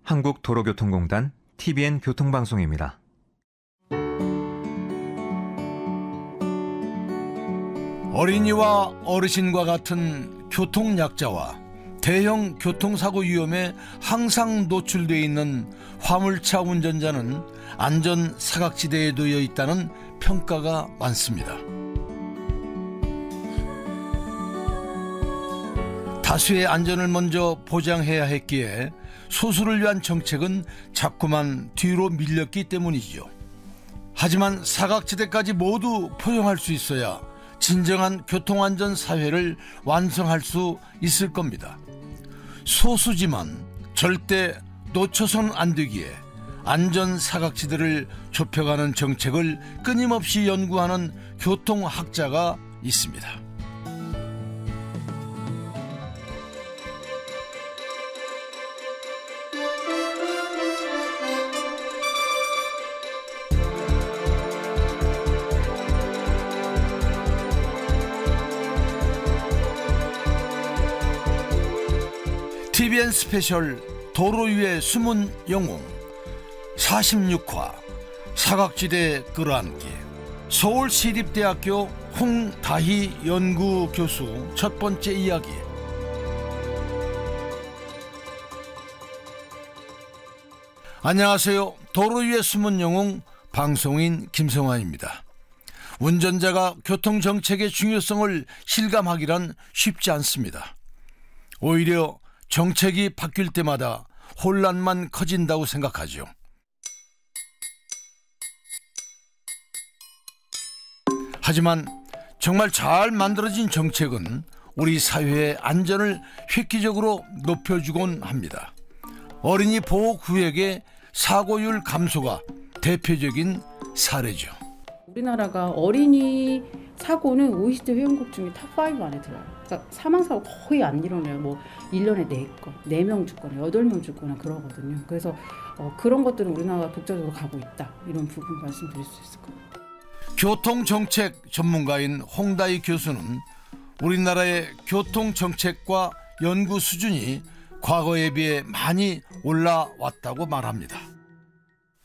한국도로교통공단 TBN 교통방송입니다. 어린이와 어르신과 같은 교통약자와 대형 교통사고 위험에 항상 노출되어 있는 화물차 운전자는 안전 사각지대에 놓여 있다는 평가가 많습니다. 다수의 안전을 먼저 보장해야 했기에 소수를 위한 정책은 자꾸만 뒤로 밀렸기 때문이죠. 하지만 사각지대까지 모두 포용할 수 있어야 진정한 교통안전 사회를 완성할 수 있을 겁니다. 소수지만 절대 놓쳐선 안 되기에 안전 사각지대를 좁혀가는 정책을 끊임없이 연구하는 교통학자가 있습니다. TBN 스페셜 도로 위의 숨은 영웅 46화 사각지대 끌어안기. 서울시립대학교 홍다희 연구교수 첫 번째 이야기. 안녕하세요. 도로 위의 숨은 영웅 방송인 김성환입니다. 운전자가 교통정책의 중요성을 실감하기란 쉽지 않습니다. 오히려 정책이 바뀔 때마다 혼란만 커진다고 생각하죠. 하지만 정말 잘 만들어진 정책은 우리 사회의 안전을 획기적으로 높여주곤 합니다. 어린이 보호구역의 사고율 감소가 대표적인 사례죠. 우리나라가 어린이 사고는 OECD 회원국 중에 탑5 안에 들어요. 그러니까 사망사고 거의 안 일어나요. 뭐 1년에 4건, 4명 죽거나 8명 죽거나 그러거든요. 그래서 그런 것들은 우리나라가 독자적으로 가고 있다. 이런 부분 말씀드릴 수 있을 것 같아요. 교통정책 전문가인 홍다희 교수는 우리나라의 교통정책과 연구 수준이 과거에 비해 많이 올라왔다고 말합니다.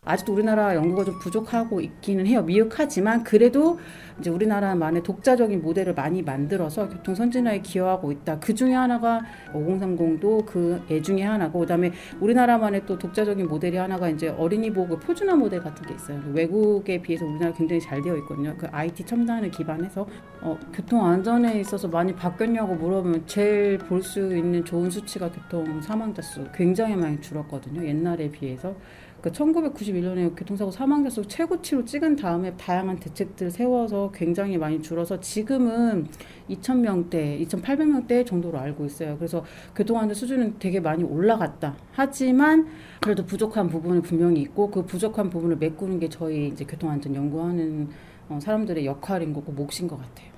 아직도 우리나라 연구가 좀 부족하고 있기는 해요. 미흡하지만 그래도 이제 우리나라만의 독자적인 모델을 많이 만들어서 교통 선진화에 기여하고 있다. 그 중에 하나가 5030도 그 애 중에 하나고, 그다음에 우리나라만의 또 독자적인 모델이 하나가 이제 어린이 보호 표준화 모델 같은 게 있어요. 외국에 비해서 우리나라 굉장히 잘 되어 있거든요. 그 IT 첨단을 기반해서 교통 안전에 있어서 많이 바뀌었냐고 물어보면 제일 볼 수 있는 좋은 수치가 교통 사망자 수 굉장히 많이 줄었거든요. 옛날에 비해서. 1991년에 교통사고 사망자 수 최고치로 찍은 다음에 다양한 대책들을 세워서 굉장히 많이 줄어서 지금은 2,000명대, 2,800명대 정도로 알고 있어요. 그래서 교통안전 수준은 되게 많이 올라갔다. 하지만 그래도 부족한 부분은 분명히 있고 그 부족한 부분을 메꾸는 게 저희 이제 교통안전 연구하는 사람들의 역할인 거고 몫인 것 같아요.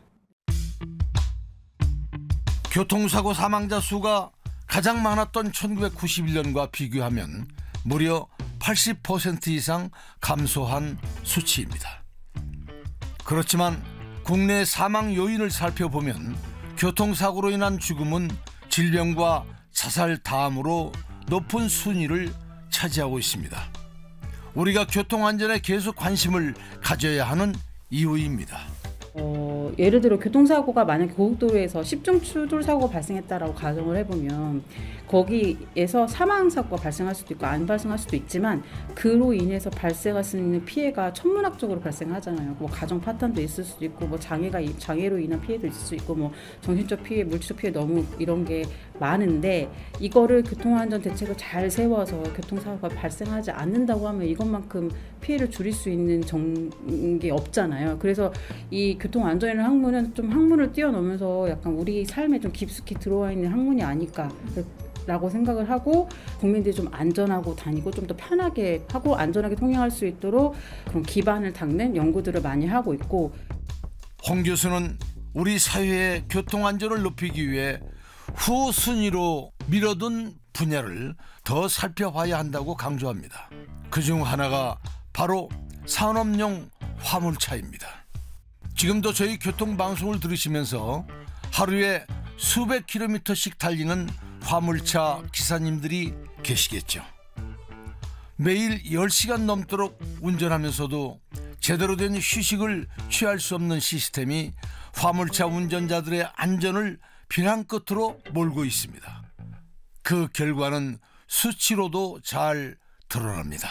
교통사고 사망자 수가 가장 많았던 1991년과 비교하면 무려 80% 이상 감소한 수치입니다. 그렇지만 국내 사망 요인을 살펴보면 교통사고로 인한 죽음은 질병과 자살 다음으로 높은 순위를 차지하고 있습니다. 우리가 교통안전에 계속 관심을 가져야 하는 이유입니다. 예를 들어 교통사고가 만약에 고속도로에서 10중 추돌 사고가 발생했다라고 가정을 해보면 거기에서 사망사고가 발생할 수도 있고 안 발생할 수도 있지만 그로 인해서 발생할 수 있는 피해가 천문학적으로 발생하잖아요. 뭐 가정 파탄도 있을 수도 있고 뭐 장애로 인한 피해도 있을 수 있고 뭐 정신적 피해, 물질적 피해 너무 이런 게 많은데 이거를 교통안전 대책을 잘 세워서 교통사고가 발생하지 않는다고 하면 이것만큼 피해를 줄일 수 있는 게 없잖아요. 그래서 이 교통안전이라는 학문은 좀 학문을 뛰어넘으면서 약간 우리 삶에 좀 깊숙이 들어와 있는 학문이 아닐까 라고 생각을 하고 국민들이 좀 안전하고 다니고 좀 더 편하게 하고 안전하게 통행할 수 있도록 그런 기반을 닦는 연구들을 많이 하고 있고. 홍 교수는 우리 사회의 교통안전을 높이기 위해 후순위로 미뤄둔 분야를 더 살펴봐야 한다고 강조합니다. 그중 하나가 바로 산업용 화물차입니다. 지금도 저희 교통방송을 들으시면서 하루에 수백 킬로미터씩 달리는 화물차 기사님들이 계시겠죠. 매일 10시간 넘도록 운전하면서도 제대로 된 휴식을 취할 수 없는 시스템이 화물차 운전자들의 안전을 벼랑 끝으로 몰고 있습니다. 그 결과는 수치로도 잘 드러납니다.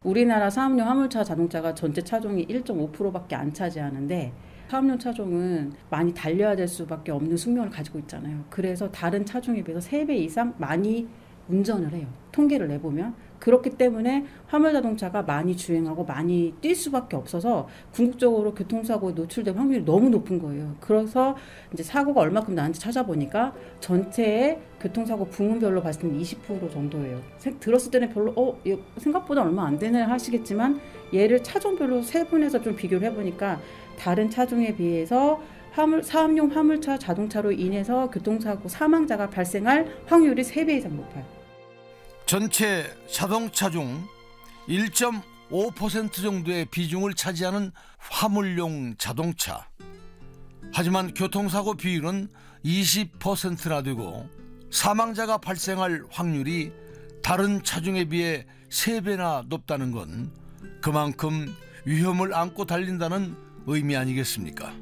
우리나라 사업용 화물차 자동차가 전체 차종이 1.5%밖에 안 차지하는데 사업용 차종은 많이 달려야 될 수밖에 없는 숙명을 가지고 있잖아요. 그래서 다른 차종에 비해서 3배 이상 많이 운전을 해요. 통계를 내보면. 그렇기 때문에 화물 자동차가 많이 주행하고 많이 뛸 수밖에 없어서 궁극적으로 교통사고에 노출될 확률이 너무 높은 거예요. 그래서 이제 사고가 얼마큼 나는지 찾아보니까 전체의 교통사고 부문별로 봤을 때는 20% 정도예요. 들었을 때는 별로 생각보다 얼마 안 되네 하시겠지만 얘를 차종별로 세분해서 좀 비교를 해보니까 다른 차종에 비해서 사업용 화물차 자동차로 인해서 교통사고 사망자가 발생할 확률이 3배 이상 높아요. 전체 자동차 중 1.5% 정도의 비중을 차지하는 화물용 자동차. 하지만 교통사고 비율은 20%나 되고 사망자가 발생할 확률이 다른 차종에 비해 3배나 높다는 건 그만큼 위험을 안고 달린다는 의미 아니겠습니까?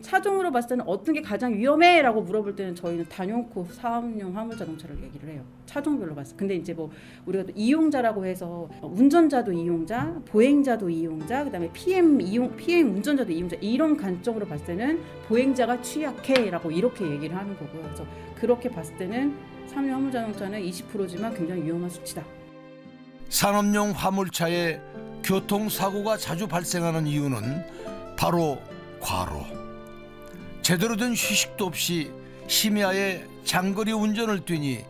차종으로 봤을 때는 어떤 게 가장 위험해? 라고 물어볼 때는 저희는 단연코 사업용 화물 자동차를 얘기를 해요. 차종별로 봤을 때. 근데 이제 뭐 우리가 또 이용자라고 해서 운전자도 이용자, 보행자도 이용자, 그다음에 PM 운전자도 이용자 이런 관점으로 봤을 때는 보행자가 취약해 라고 이렇게 얘기를 하는 거고요. 그래서 그렇게 봤을 때는 사업용 화물 자동차는 20%지만 굉장히 위험한 수치다. 산업용 화물차에 교통사고가 자주 발생하는 이유는 바로 과로. 제대로 된 휴식도 없이 심야에 장거리 운전을 뛰니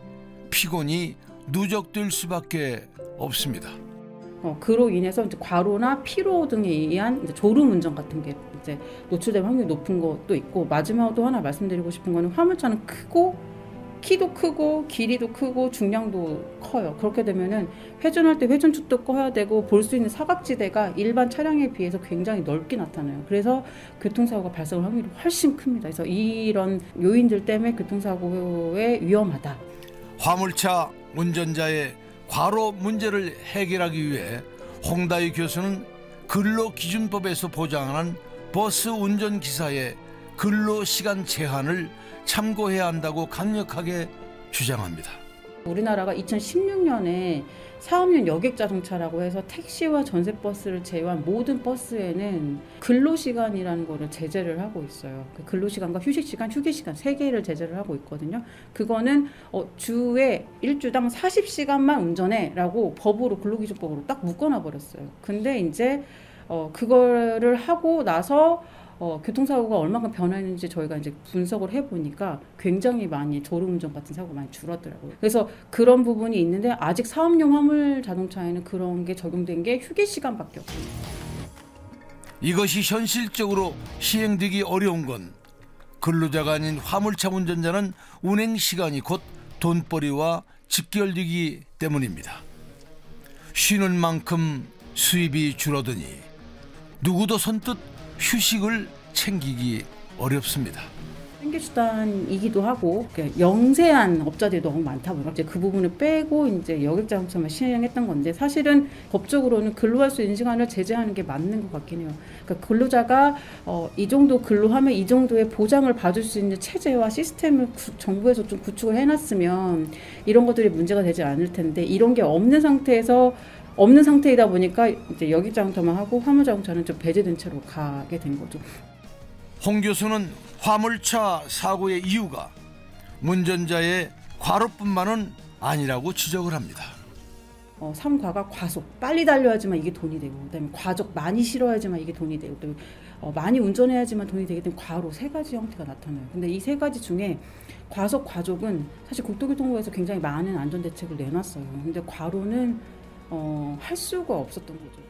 피곤이 누적될 수밖에 없습니다. 그로 인해서 이제 과로나 피로 등에 의한 이제 졸음 운전 같은 게 이제 노출될 확률이 높은 것도 있고, 마지막으로 하나 말씀드리고 싶은 거는 화물차는 크고 키도 크고 길이도 크고 중량도 커요. 그렇게 되면은 회전할 때 회전축도 커야 되고 볼 수 있는 사각지대가 일반 차량에 비해서 굉장히 넓게 나타나요. 그래서 교통사고가 발생할 확률이 훨씬 큽니다. 그래서 이런 요인들 때문에 교통사고에 위험하다. 화물차 운전자의 과로 문제를 해결하기 위해 홍다희 교수는 근로기준법에서 보장하는 버스 운전기사의 근로시간 제한을 참고해야 한다고 강력하게 주장합니다. 우리나라가 2016년에 사업용 여객자동차라고 해서 택시와 전세버스를 제외한 모든 버스에는 근로시간이라는 거를 제재를 하고 있어요. 그 근로시간과 휴식시간, 휴게시간 3개를 제재를 하고 있거든요. 그거는 주에 일주당 40시간만 운전해 라고 법으로 근로기준법으로 딱 묶어놔 버렸어요. 근데 이제 그거를 하고 나서 교통사고가 얼마큼 변화했는지 저희가 이제 분석을 해보니까 굉장히 많이 졸음운전 같은 사고가 많이 줄었더라고요. 그래서 그런 부분이 있는데 아직 사업용 화물 자동차에는 그런 게 적용된 게 휴게시간밖에 없습니다. 이것이 현실적으로 시행되기 어려운 건 근로자가 아닌 화물차 운전자는 운행시간이 곧 돈벌이와 직결되기 때문입니다. 쉬는 만큼 수입이 줄어드니 누구도 선뜻 휴식을 챙기기 어렵습니다. 생계수단이기도 하고 영세한 업자들이 너무 많다 보니까 이제 그 부분을 빼고 이제 여객자동차만 시행했던 건데, 사실은 법적으로는 근로할 수 있는 시간을 제재하는 게 맞는 것 같긴 해요. 그러니까 근로자가 이 정도 근로하면 이 정도의 보장을 받을 수 있는 체제와 시스템을 정부에서 좀 구축을 해놨으면 이런 것들이 문제가 되지 않을 텐데, 이런 게 없는 상태이다 보니까 이제 여객자동차만 하고 화물자동차는 좀 배제된 채로 가게 된 거죠. 홍 교수는 화물차 사고의 이유가 운전자의 과로뿐만은 아니라고 지적을 합니다. 삼과가 과속, 빨리 달려야지만 이게 돈이 되고, 그다음에 과속 많이 실어야지만 이게 돈이 되고, 또 많이 운전해야지만 돈이 되게 된 과로 3가지 형태가 나타나요. 근데 이 3가지 중에 과속, 과속은 사실 국토교통부에서 굉장히 많은 안전대책을 내놨어요. 근데 과로는 할 수가 없었던 거죠.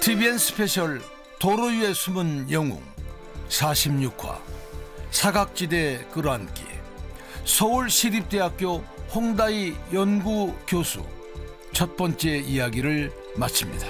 TVN 스페셜 도로 위의 숨은 영웅 46화 사각지대 끌어안기, 서울시립대학교 홍다희 연구교수 첫 번째 이야기를 마칩니다.